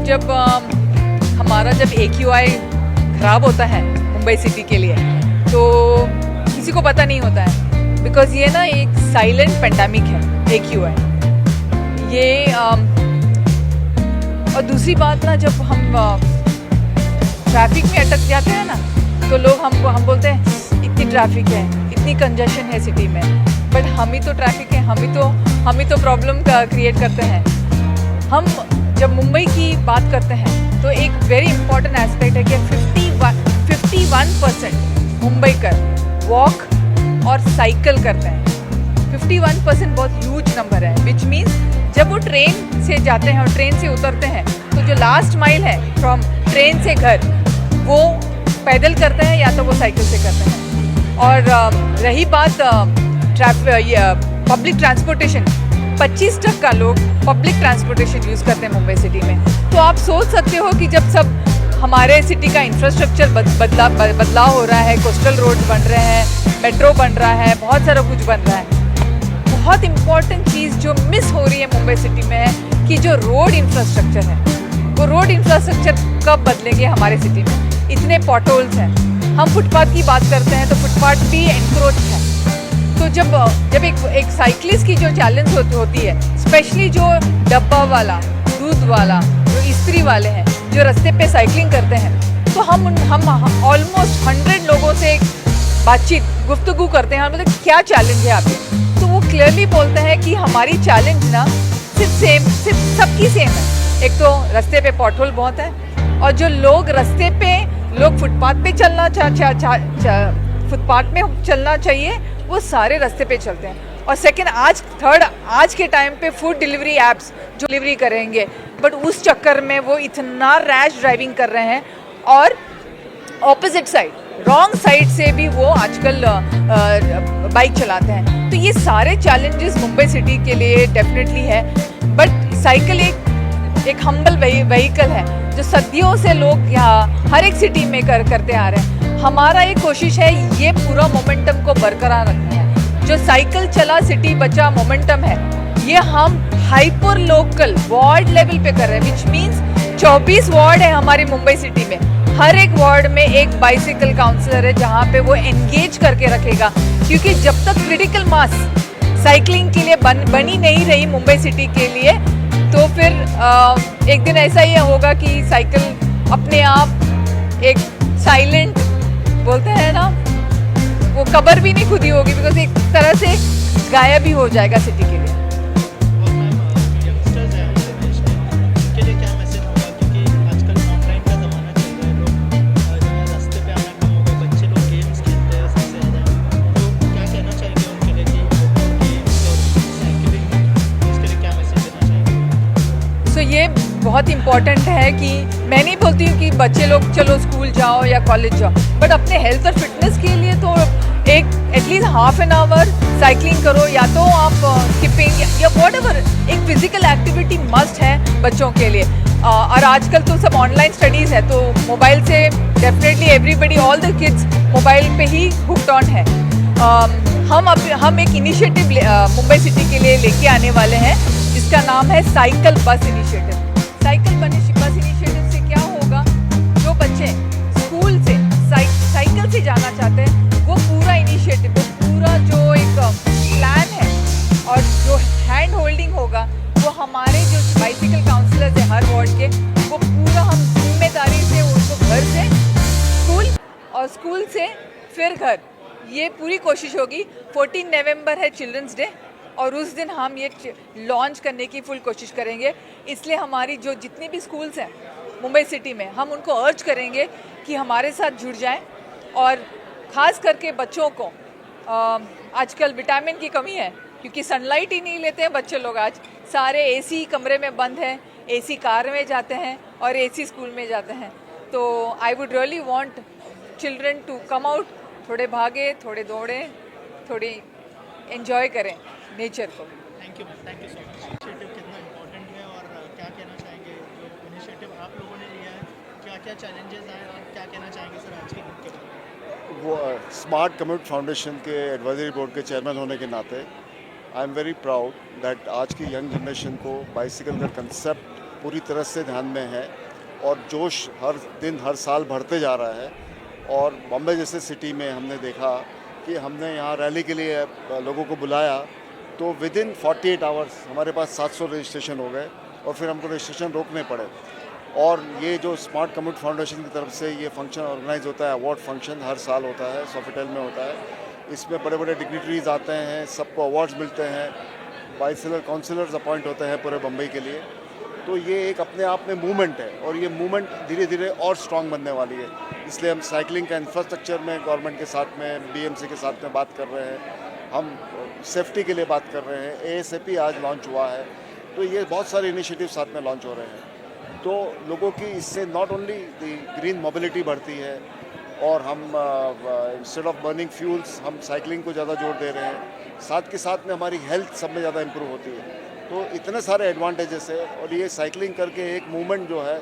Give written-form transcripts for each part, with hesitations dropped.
जब हमारा जब AQI ख़राब होता है मुंबई सिटी के लिए तो किसी को पता नहीं होता है, बिकॉज़ ये ना एक साइलेंट पेंडेमिक है AQI ये। और दूसरी बात ना, जब हम ट्रैफिक में अटक जाते हैं ना तो लोग हम बोलते हैं इतनी ट्रैफिक है, इतनी कंजेशन है सिटी में, बट हम ही तो ट्रैफिक है, हम ही तो प्रॉब्लम का क्रिएट करते हैं। हम जब मुंबई की बात करते हैं तो एक वेरी इंपॉर्टेंट एस्पेक्ट है कि 51% मुंबई कर वॉक और साइकिल करते हैं। 51% बहुत ह्यूज नंबर है, विच मीन्स जब वो ट्रेन से जाते हैं और ट्रेन से उतरते हैं तो जो लास्ट माइल है फ्रॉम ट्रेन से घर वो पैदल करते हैं या तो वो साइकिल से करते हैं। और रही बात पब्लिक ट्रांसपोर्टेशन, 25% लोग पब्लिक ट्रांसपोर्टेशन यूज़ करते हैं मुंबई सिटी में। तो आप सोच सकते हो कि जब सब हमारे सिटी का इंफ्रास्ट्रक्चर बदलाव हो रहा है, कोस्टल रोड बन रहे हैं, मेट्रो बन रहा है, बहुत सारा कुछ बन रहा है, बहुत इम्पॉर्टेंट चीज़ जो मिस हो रही है मुंबई सिटी में है कि जो रोड इंफ्रास्ट्रक्चर है वो रोड इंफ्रास्ट्रक्चर कब बदलेंगे हमारे सिटी में। इतने पॉटहोल्स हैं, हम फुटपाथ की बात करते हैं तो फुटपाथ भी एनक्रोच है। तो जब एक साइकिलिस्ट की जो चैलेंज होती है, स्पेशली जो डब्बा वाला, दूध वाला, जो इस्त्री वाले हैं जो रास्ते पे साइकिलिंग करते हैं, तो हम ऑलमोस्ट 100 लोगों से गुफ्तगू करते हैं, मतलब क्या चैलेंज है आपके, तो वो क्लियरली बोलते हैं कि हमारी चैलेंज ना सिर्फ सबकी सेम है। एक तो रास्ते पे पॉटहोल बहुत है, और जो लोग रास्ते पे फुटपाथ पे फुटपाथ में चलना चाहिए वो सारे रास्ते पे चलते हैं। और सेकंड, आज के टाइम पे फूड डिलीवरी एप्स जो डिलीवरी करेंगे, बट उस चक्कर में वो इतना रैश ड्राइविंग कर रहे हैं, और ऑपोजिट साइड रॉन्ग साइड से भी वो आजकल बाइक चलाते हैं। तो ये सारे चैलेंजेस मुंबई सिटी के लिए डेफिनेटली है, बट साइकिल एक हम्बल व्हीकल है जो सदियों से लोग यहाँ हर एक सिटी में करते आ रहे हैं। हमारा एक कोशिश है ये पूरा मोमेंटम को बरकरार रखना है। जो साइकिल चला सिटी बचा मोमेंटम है, ये हम हाइपर लोकल वार्ड लेवल पे कर रहे हैं, विच मीन्स 24 वार्ड है हमारी मुंबई सिटी में। हर एक वार्ड में एक बाइसिकल काउंसलर है जहाँ पे वो एंगेज करके रखेगा, क्योंकि जब तक क्रिटिकल मास साइकिलिंग के लिए बनी नहीं रही मुंबई सिटी के लिए, तो फिर एक दिन ऐसा ही होगा कि साइकिल अपने आप एक साइलेंट बोलते हैं ना, वो कबर भी नहीं खुदी होगी, बिकॉज एक तरह से गायब ही हो जाएगा सिटी के लिए। तो ये बहुत इम्पॉर्टेंट है कि मैं नहीं बोलती हूँ कि बच्चे लोग चलो स्कूल जाओ या कॉलेज जाओ, बट अपने हेल्थ और फिटनेस के लिए तो एक at least half an hour cycling करो, या तो आप स्किपिंग या व्हाटएवर, एक फिजिकल एक्टिविटी मस्ट है बच्चों के लिए। और आजकल तो सब ऑनलाइन स्टडीज़ है, तो मोबाइल से definitely everybody, all the kids mobile पे ही हुक्ड ऑन है। हम एक इनिशिएटिव मुंबई सिटी के लिए लेके आने वाले हैं जिसका नाम है साइकिल बस इनिशिएटिव। साइकिल बस इनिशिएटिव से क्या होगा, जो बच्चे स्कूल से साइकिल से जाना चाहते हैं, वो पूरा इनिशिएटिव, वो पूरा जो एक प्लान है और जो हैंड होल्डिंग होगा, वो हमारे जो बाइसिकल काउंसलर्स हैं हर वार्ड के, वो पूरा हम जिम्मेदारी से उनको घर से स्कूल और स्कूल से फिर घर, ये पूरी कोशिश होगी। 14 नवंबर है चिल्ड्रंस डे, और उस दिन हम ये लॉन्च करने की फुल कोशिश करेंगे। इसलिए हमारी जो जितनी भी स्कूल्स हैं मुंबई सिटी में, हम उनको अर्ज करेंगे कि हमारे साथ जुड़ जाएं, और ख़ास करके बच्चों को आजकल विटामिन की कमी है, क्योंकि सनलाइट ही नहीं लेते हैं बच्चे लोग। आज सारे एसी कमरे में बंद हैं, एसी कार में जाते हैं और एसी स्कूल में जाते हैं। तो I would really want children to come out, थोड़े भागे, थोड़े दौड़ें, थोड़ी एंजॉय करें नेचर को। Thank you so much. Initiative कितना इम्पोर्टेंट है और क्या कहना चाहेंगे, जो इनिशिएटिव आप लोगों ने लिया है, क्या क्या चैलेंजेस आए और क्या कहना चाहेंगे सर आज के दिन के बारे में? वो स्मार्ट कम्यूट फाउंडेशन के एडवाइजरी बोर्ड के चेयरमैन होने के नाते I am very proud that आज की यंग जनरेशन को बाइसिकल का कंसेप्ट पूरी तरह से ध्यान में है और जोश हर दिन हर साल बढ़ते जा रहा है। और बॉम्बे जैसे सिटी में हमने देखा कि हमने यहाँ रैली के लिए लोगों को बुलाया तो विद इन 48 आवर्स हमारे पास 700 रजिस्ट्रेशन हो गए और फिर हमको रजिस्ट्रेशन रोकने पड़े। और ये जो स्मार्ट कम्यूट फाउंडेशन की तरफ से ये फंक्शन ऑर्गेनाइज होता है, अवार्ड फंक्शन हर साल होता है, सोफिटेल में होता है। इसमें बड़े बड़े डिग्निटरीज आते हैं, सबको अवार्ड्स मिलते हैं, बाइसिलर काउंसिलर्स अपॉइंट होते हैं पूरे बम्बई के लिए। तो ये एक अपने आप में मूवमेंट है और ये मूवमेंट धीरे धीरे और स्ट्रॉन्ग बनने वाली है। इसलिए हम साइकिलिंग का इंफ्रास्ट्रक्चर में गवर्नमेंट के साथ में, बीएमसी के साथ में बात कर रहे हैं, हम सेफ्टी के लिए बात कर रहे हैं। एएसएपी आज लॉन्च हुआ है, तो ये बहुत सारे इनिशिएटिव साथ में लॉन्च हो रहे हैं। तो लोगों की इससे not only the green mobility बढ़ती है और हम इंस्टेड ऑफ बर्निंग फ्यूल्स हम साइकिलिंग को ज़्यादा जोर दे रहे हैं, साथ के साथ में हमारी हेल्थ सब में ज़्यादा इम्प्रूव होती है। तो इतने सारे एडवांटेजेस है और ये साइकिलिंग करके एक मूवमेंट जो है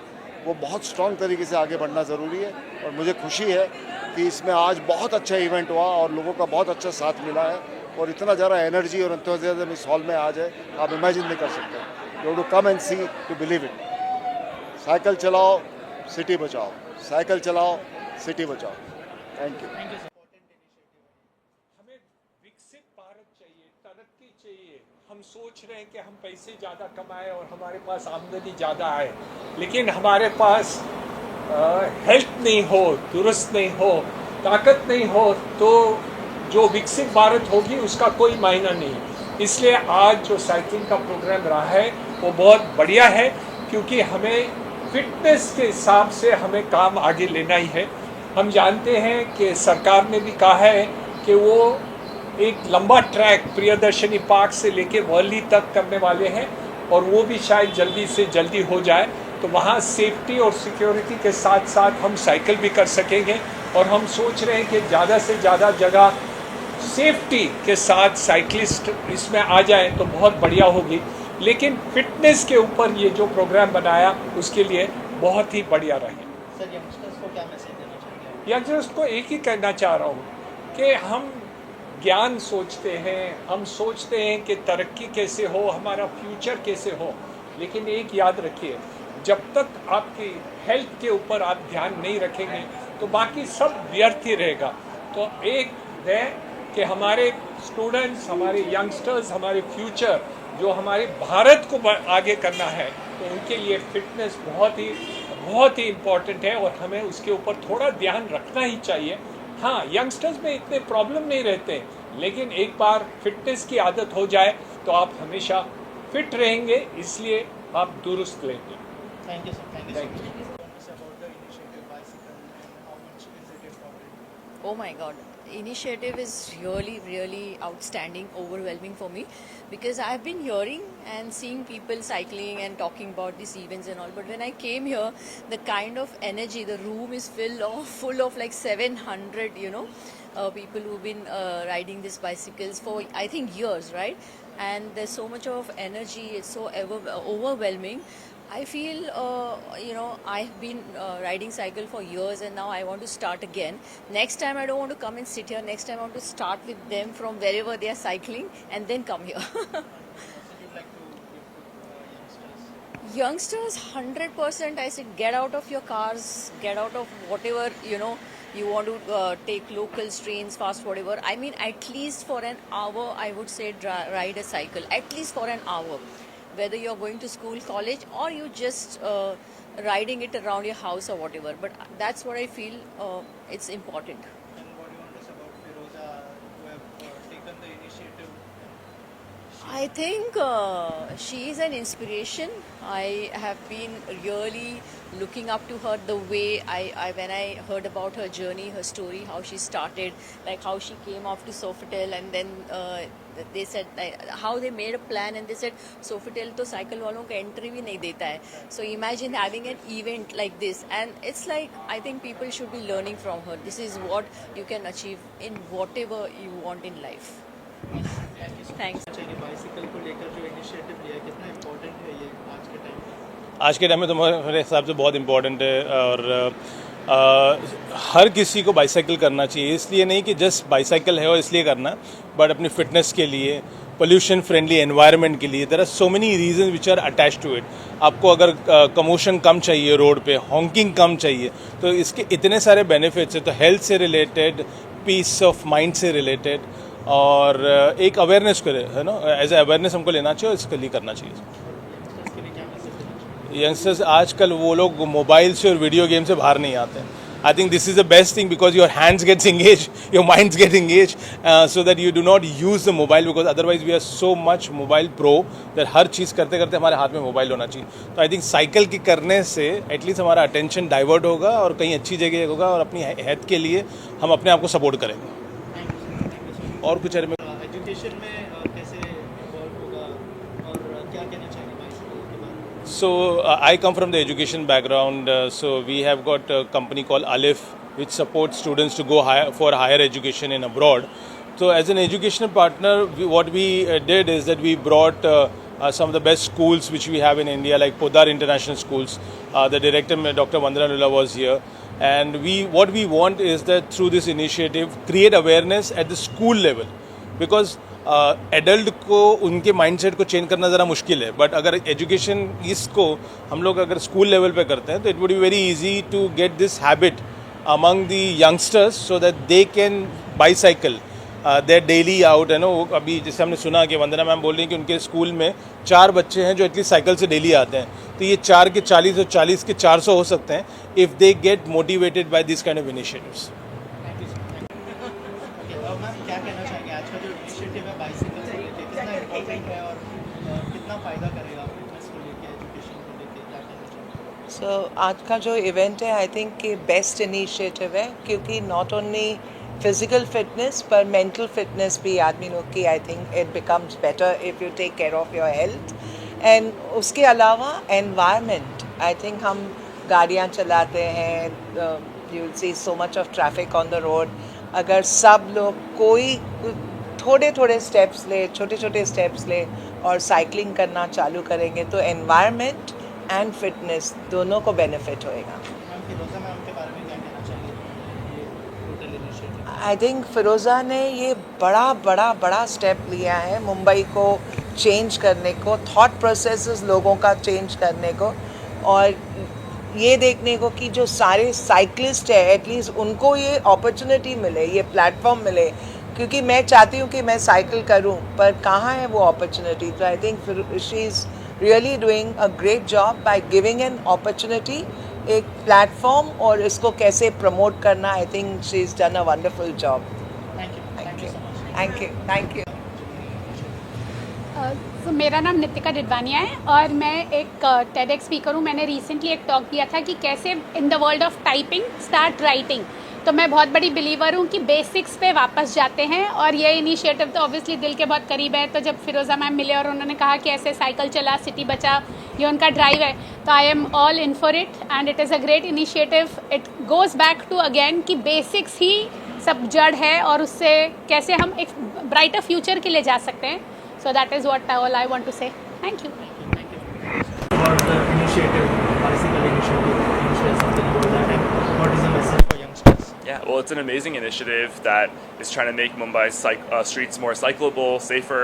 वो बहुत स्ट्रॉन्ग तरीके से आगे बढ़ना ज़रूरी है। और मुझे खुशी है कि इसमें आज बहुत अच्छा इवेंट हुआ और लोगों का बहुत अच्छा साथ मिला है और इतना ज़्यादा एनर्जी और एंथुसियाज्म इस हॉल में आज है, आप इमेजिन नहीं कर सकते। You to come and see to believe it. Cycle चलाओ, सिटी बचाओ, साइकिल चलाओ, सिटी बचाओ। Thank you. हमें विकसित भारत चाहिए, तरक्की चाहिए। हम सोच रहे हैं कि हम पैसे ज़्यादा कमाएं और हमारे पास आमदनी ज़्यादा आए, लेकिन हमारे पास हेल्थ नहीं हो, दुरुस्त नहीं हो, ताकत नहीं हो, तो जो विकसित भारत होगी उसका कोई मायना नहीं। इसलिए आज जो साइकिलिंग का प्रोग्राम रहा है वो बहुत बढ़िया है, क्योंकि हमें फिटनेस के हिसाब से हमें काम आगे लेना ही है। हम जानते हैं कि सरकार ने भी कहा है कि वो एक लंबा ट्रैक प्रियदर्शनी पार्क से लेके वर्ली तक करने वाले हैं और वो भी शायद जल्दी से जल्दी हो जाए, तो वहाँ सेफ्टी और सिक्योरिटी के साथ साथ हम साइकिल भी कर सकेंगे। और हम सोच रहे हैं कि ज़्यादा से ज़्यादा जगह सेफ्टी के साथ साइकिलिस्ट इसमें आ जाए तो बहुत बढ़िया होगी। लेकिन फिटनेस के ऊपर ये जो प्रोग्राम बनाया उसके लिए बहुत ही बढ़िया रहे। सर यंगस्टर्स को क्या मैसेज देना चाहिए? यंगस्टर्स को एक ही कहना चाह रहा हूँ कि हम ज्ञान सोचते हैं, हम सोचते हैं कि तरक्की कैसे हो, हमारा फ्यूचर कैसे हो, लेकिन एक याद रखिए, जब तक आपकी हेल्थ के ऊपर आप ध्यान नहीं रखेंगे तो बाकी सब व्यर्थ ही रहेगा। तो एक है कि हमारे स्टूडेंट्स, हमारे यंगस्टर्स, हमारे फ्यूचर जो हमारे भारत को आगे करना है, तो उनके लिए फिटनेस बहुत ही इम्पॉर्टेंट है और हमें उसके ऊपर थोड़ा ध्यान रखना ही चाहिए। हाँ, यंगस्टर्स में इतने प्रॉब्लम नहीं रहते, लेकिन एक बार फिटनेस की आदत हो जाए तो आप हमेशा फिट रहेंगे, इसलिए आप दुरुस्त लेंगे। Thank you sir. Thank you. About the initiative bicycle and how much is it important? Oh my god, initiative is really outstanding, overwhelming for me, because I've been hearing and seeing people cycling and talking about these events and all, but when I came here, the kind of energy, the room is full of like 700 people who've been riding these bicycles for I think years, right? And there's so much of energy, it's so overwhelming. I feel, I've been riding cycle for years and now I want to start again. Next time I don't want to come and sit here. Next time I want to start with them from wherever they are cycling and then come here. What would you like to give to Youngsters, 100% I said get out of your cars, get out of whatever, you want to take local trains, fast, whatever. I mean, at least for an hour, I would say ride a cycle, at least for an hour. Whether you're going to school, college, or you just riding it around your house or whatever. But that's what I feel it's important. And what do you want to say about Firoza, who have taken the initiative? I think she is an inspiration. I have been really looking up to her the way when I heard about her journey, her story, how she started, like how she came off to Sofitel and then they said how they made a plan and they said Sofitel to cycle walon ka entry bhi nahi deta hai. So imagine having an event like this, and it's like I think people should be learning from her. This is what you can achieve in whatever you want in life. Thanks. चाहिए bicycle को लेकर जो initiative लिया, कितना important है ये आज के टाइम में? आज के टाइम में तो मेरे हिसाब से बहुत इम्पोर्टेंट है और हर किसी को बाइसाइकिल करना चाहिए। इसलिए नहीं कि जस्ट बाइसाइकिल है और इसलिए करना, बट अपनी फिटनेस के लिए पोल्यूशन फ्रेंडली एनवायरनमेंट के लिए. There are so many reason which are attach to it. आपको अगर कमोशन कम चाहिए रोड पे, हॉन्किंग कम चाहिए, तो इसके इतने सारे बेनिफिट्स है. तो हेल्थ से रिलेटेड, पीस ऑफ माइंड से रिलेटेड, और एक अवेयरनेस करे, है ना, एज ए अवेयरनेस हमको लेना चाहिए और इसके लिए करना चाहिए. यंगस्टर्स आजकल वो लोग मोबाइल से और वीडियो गेम से बाहर नहीं आते हैं. I think this is the best thing because your hands gets engaged, your minds get engaged, so that you do not use the mobile, because otherwise we are so much mobile pro that हर चीज़ करते करते हमारे हाथ में mobile होना चाहिए. तो I think cycle की करने से एटलीस्ट हमारा अटेंशन डाइवर्ट होगा और कहीं अच्छी जगह होगा और अपनी हेल्थ के लिए हम अपने आप को सपोर्ट करेंगे. और कुछ एजुकेशन में कैसे इन्वॉल्व होगा और क्या कहना चाहेंगे बाइसिकल के बारे में? So I come from the education background. So we have got a company called Alif, which supports students to go for higher education in abroad. So as an educational partner, what we did is that we brought some of the best schools which we have in India, like Podar International Schools. The director, Dr. Vandana Lula, was here. And what we want is that through this initiative, create awareness at the school level. Because adult को उनके mindset को change करना ज़रा मुश्किल है, but अगर education इसको हम लोग अगर स्कूल लेवल पे करते हैं तो it would be very easy to get this habit among the youngsters so that they can bicycle their daily out, है ना. अभी जैसे हमने सुना कि वंदना मैम बोल रही हैं कि उनके स्कूल में 4 बच्चे हैं जो एटलीस्ट साइकिल से डेली आते हैं. तो ये 4 के 40 और 40 के 400 हो सकते हैं if they get motivated by this kind of initiatives. Ma'am क्या कहना चाहेंगे आज का जो इनिशिएटिव है बाइसिकल से लेके कितना इम्पोर्टेंट है और कितना फ़ायदा करेगा फिटनेस को लेके, एजुकेशन को लेके, क्या कहना चाहेंगे? सो आज का जो इवेंट है आई थिंक कि बेस्ट इनिशिएटिव है, क्योंकि नॉट ओनली फिजिकल फिटनेस पर मेंटल फिटनेस भी आदमी लोग की I think it becomes better if you take care of your health. And उसके अलावा एनवायरनमेंट, आई थिंक हम गाड़ियाँ चलाते हैं, you see so much of traffic on the road. अगर सब लोग कोई थोड़े थोड़े स्टेप्स ले, छोटे छोटे स्टेप्स ले और साइकिलिंग करना चालू करेंगे तो एनवायरनमेंट एंड फिटनेस दोनों को बेनिफिट होएगा. मैम फिरोज़ा मैम के बारे में क्या कहना चाहिए ये टोटल इनिशिएटिव? आई थिंक फिरोज़ा ने ये बड़ा स्टेप लिया है मुंबई को चेंज करने को, थॉट प्रोसेसेस लोगों का चेंज करने को, और ये देखने को कि जो सारे साइकिलिस्ट है एटलीस्ट उनको ये अपॉर्चुनिटी मिले, ये प्लेटफॉर्म मिले. क्योंकि मैं चाहती हूँ कि मैं साइकिल करूँ पर कहाँ है वो अपॉर्चुनिटी. तो I think she is really doing a great job by giving an opportunity, एक प्लेटफॉर्म, और इसको कैसे प्रमोट करना. I think she is done a wonderful job. Thank you so much. Thank you. तो मेरा नाम नितिका डिडवानिया है और मैं एक टेडेक्स स्पीकर हूँ. मैंने रिसेंटली एक टॉक दिया था कि कैसे इन the world of typing start writing. तो मैं बहुत बड़ी बिलीवर हूँ कि बेसिक्स पे वापस जाते हैं, और ये इनिशिएटिव तो ऑब्वियसली दिल के बहुत करीब है. तो जब फिरोज़ा मैम मिले और उन्होंने कहा कि ऐसे साइकिल चला सिटी बचा, ये उनका ड्राइव है, तो I am all in for it and it is a great initiative. It goes back to again कि बेसिक्स ही सब जड़ है और उससे कैसे हम एक ब्राइटर फ्यूचर के लिए जा सकते हैं. So that is what all I want to say. Thank you. About the initiative, bicycle initiative, can you share something about that and what is the message for youngsters? Yeah, well, it's an amazing initiative that is trying to make Mumbai's streets more cyclable, safer.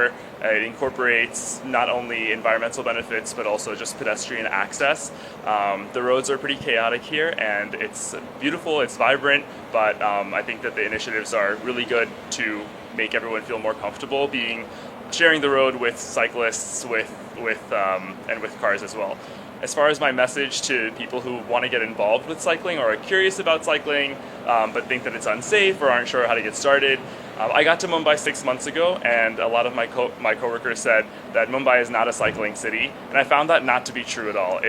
It incorporates not only environmental benefits but also just pedestrian access. The roads are pretty chaotic here, and it's beautiful, it's vibrant, but I think that the initiatives are really good to make everyone feel more comfortable sharing the road with cyclists, and with cars as well. As far as my message to people who want to get involved with cycling or are curious about cycling but think that it's unsafe or aren't sure how to get started, I got to Mumbai 6 months ago, and a lot of my coworkers said that Mumbai is not a cycling city, and I found that not to be true at all.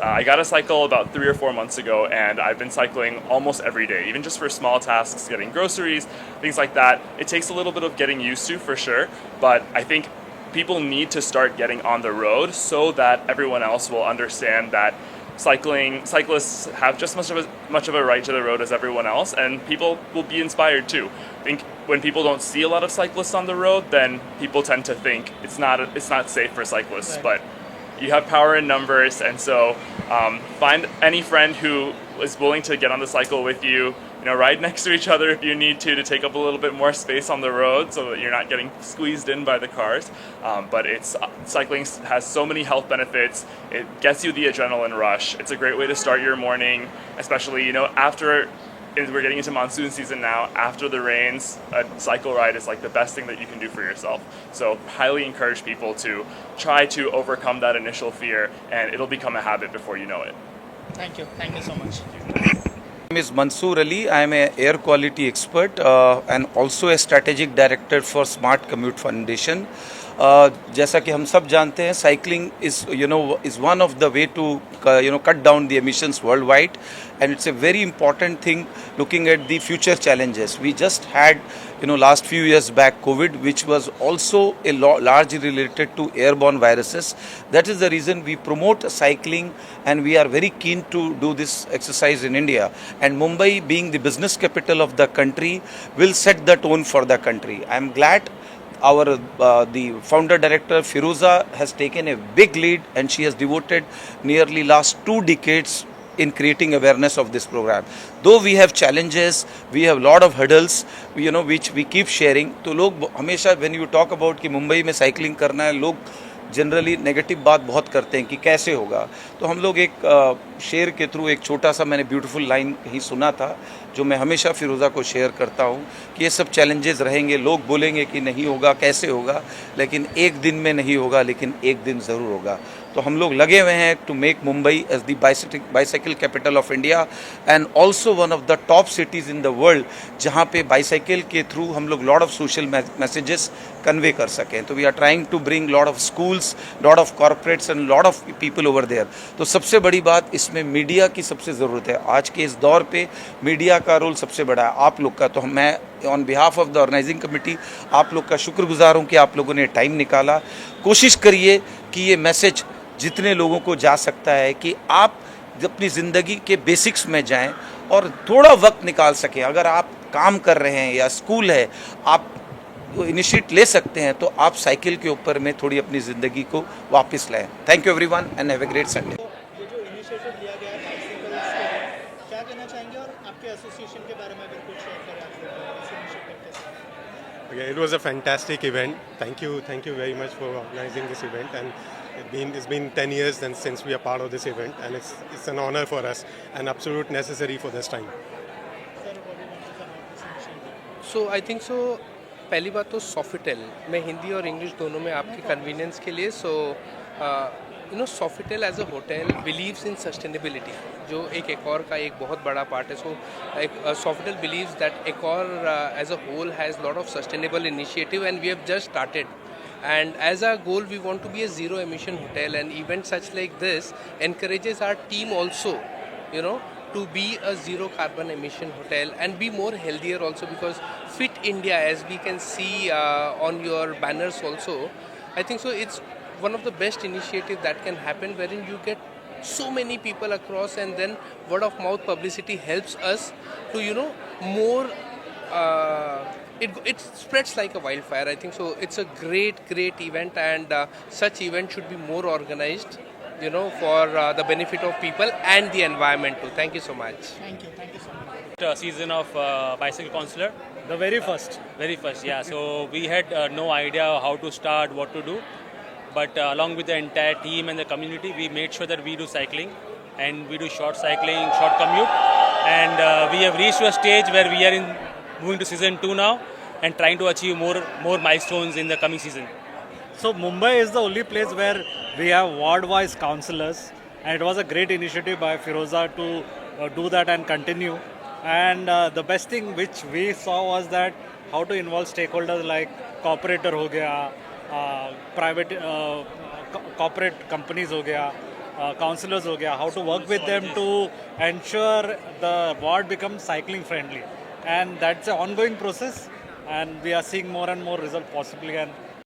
I got a cycle about 3 or 4 months ago, and I've been cycling almost every day, even just for small tasks, getting groceries, things like that. It takes a little bit of getting used to, for sure, but I think people need to start getting on the road so that everyone else will understand that cyclists have just much of a right to the road as everyone else, and people will be inspired too. I think when people don't see a lot of cyclists on the road, then people tend to think it's not safe for cyclists. Right. But you have power in numbers, and so find any friend who is willing to get on the cycle with you. ride next to each other if you need to take up a little bit more space on the road so that you're not getting squeezed in by the cars. But cycling has so many health benefits. It gets you the adrenaline rush. It's a great way to start your morning, especially after. We're getting into monsoon season now. After the rains, a cycle ride is like the best thing that you can do for yourself. So highly encourage people to try to overcome that initial fear, and it'll become a habit before you know it. Thank you so much. My name is Mansoor Ali. I am an air quality expert and also a strategic director for Smart Commute Foundation. जैसा कि हम सब जानते हैं, cycling is one of the way to cut down the emissions worldwide, and it's a very important thing looking at the future challenges. We just had last few years back COVID, which was also largely related to airborne viruses. That is the reason we promote cycling, and we are very keen to do this exercise in India. And Mumbai, being the business capital of the country, will set the tone for the country. I am glad the founder director Firuza has taken a big lead, and she has devoted nearly last 2 decades in creating awareness of this program. Though we have challenges, we have lot of hurdles, which we keep sharing. तो लोग हमेशा when you talk about कि मुंबई में cycling करना है, लोग generally negative बात बहुत करते हैं कि कैसे होगा. तो हम लोग एक शेर के थ्रू एक छोटा सा मैंने ब्यूटीफुल लाइन कहीं सुना था, जो मैं हमेशा फिरोज़ा को शेयर करता हूँ कि ये सब चैलेंजेस रहेंगे, लोग बोलेंगे कि नहीं होगा, कैसे होगा, लेकिन एक दिन में नहीं होगा, लेकिन एक दिन ज़रूर होगा. तो हम लोग लगे हुए हैं to make Mumbai as the bicycle capital of India and also one of the top cities in the world, जहाँ पे बाइसाइकिल के थ्रू हम लोग lot of social messages convey कर सकें. तो we are trying to bring lot of schools, lot of corporates and lot of people over there. तो सबसे बड़ी बात इसमें मीडिया की सबसे ज़रूरत है. आज के इस दौर पे मीडिया का रोल सबसे बड़ा है, आप लोग का. तो मैं on behalf of the organising committee आप लोग का शुक्रगुजार हूँ कि आप लोगों ने टाइम निकाला. कोशिश करिए कि ये मैसेज जितने लोगों को जा सकता है कि आप अपनी ज़िंदगी के बेसिक्स में जाएं और थोड़ा वक्त निकाल सकें. अगर आप काम कर रहे हैं या स्कूल है, आप इनिशिएट ले सकते हैं, तो आप साइकिल के ऊपर में थोड़ी अपनी ज़िंदगी को वापस लाएं. Thank you everyone and have a great Sunday. ये जो इनिशिएटिव लिया गया है बाइसिकल्स के, क्या कहना चाहेंगे और आपके एसोसिएशन के बारे में अगर कुछ शेयर करें आप लोग इस इनिशिएटिव के साथ. Okay, it was a fantastic event. Thank you very much for organizing this event, and it's been 10 years since we are part of this event, and it's an honor for us and absolute necessary for this time. Sir, what do you want to say about this initiative? So I think so पहली बात तो सॉफिटेल, मैं हिंदी और English दोनों में आपके convenience के लिए. So Sofitel as a hotel believes in sustainability, जो एक एकोर का एक बहुत बड़ा पार्ट है. So Sofitel believes that Accor as a whole has lot of sustainable initiative, and we have just started. And as our goal, we want to be a zero emission hotel, and events such like this encourages our team also, to be a zero carbon emission hotel and be more healthier also, because Fit India, as we can see on your banners also, I think so it's one of the best initiatives that can happen, wherein you get so many people across, and then word of mouth publicity helps us to more it spreads like a wildfire. I think so it's a great event, and such event should be more organized, for the benefit of people and the environment too. Thank you so much. Thank you so much. Season of Bicycle Counselor. The very first, yeah. So we had no idea how to start, what to do, but along with the entire team and the community, we made sure that we do cycling, and we do short cycling, short commute, and we have reached to a stage where we are moving to season 2 now, and trying to achieve more milestones in the coming season. so Mumbai is the only place where we have ward-wise councillors, and it was a great initiative by Firoza to do that and continue. And the best thing which we saw was that how to involve stakeholders like corporator ho gaya, private corporate companies ho gaya, councillors ho gaya, how to work with them to ensure the ward becomes cycling friendly. And that's an ongoing process, and we are seeing more and more results possibly, and